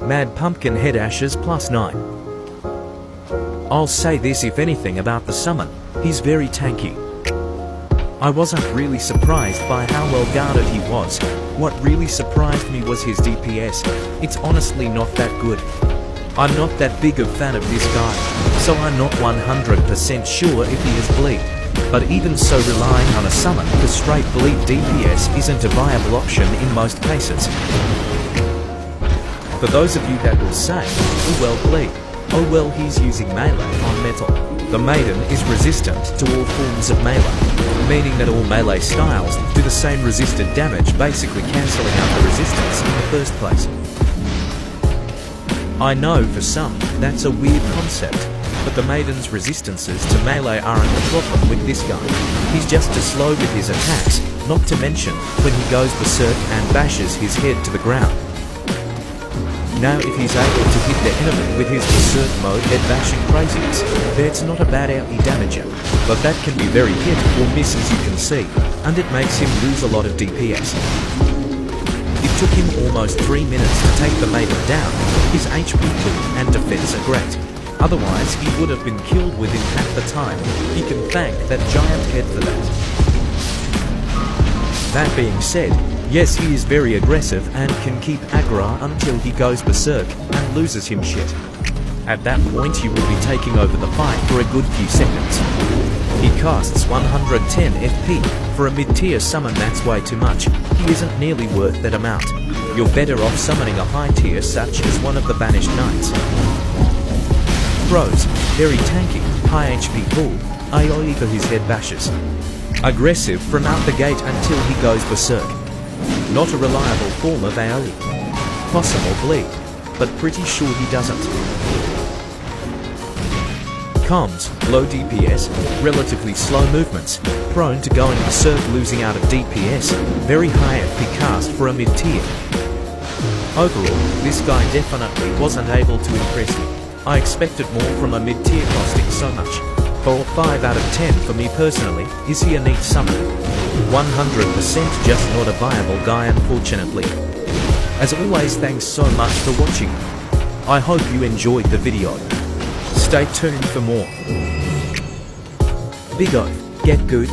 Mad Pumpkin Head Ashes +9. I'll say this if anything about the summon, he's very tanky. I wasn't really surprised by how well guarded he was. What really surprised me was his DPS. It's honestly not that good. I'm not that big a fan of this guy, so I'm not 100% sure if he is bleed. But even so, relying on a summon for straight bleed DPS isn't a viable option in most cases. For those of you that will say, oh well bleed, oh well he's using melee on metal. The Maiden is resistant to all forms of melee, meaning that all melee styles do the same resisted damage, basically cancelling out the resistance in the first place. I know for some, that's a weird concept, but the Maiden's resistances to melee aren't a problem with this guy. He's just as slow with his attacks, not to mention when he goes berserk and bashes his head to the ground. Now if he's able to hit the enemy with his berserk mode head bashing craziness, then it's not a bad outlay damager, but that can be very hit or miss as you can see, and it makes him lose a lot of DPS. It took him almost 3 minutes to take the Maiden down. His HP pool and defense are great. Otherwise he would have been killed within half the time. He can thank that giant head for that. That being said, yes, he is very aggressive and can keep aggro until he goes berserk and loses him shit. At that point you will be taking over the fight for a good few seconds. He costs 110 FP. For a mid-tier summon that's way too much. He isn't nearly worth that amount. You're better off summoning a high tier such as one of the Banished Knights. Pros: very tanky, high HP pool, AoE for his head bashes. Aggressive from out the gate until he goes berserk. Not a reliable form of AoE. Possible bleed, but pretty sure he doesn't. Cons: low DPS, relatively slow movements, prone to going berserk losing out of DPS, very high FP cast for a mid-tier. Overall, this guy definitely wasn't able to impress me. I expected more from a mid-tier costing so much. 4 or 5 out of 10 for me personally. Is he a neat summon? 100% just not a viable guy unfortunately. As always, thanks so much for watching. I hope you enjoyed the video. Stay tuned for more. Big O, get good.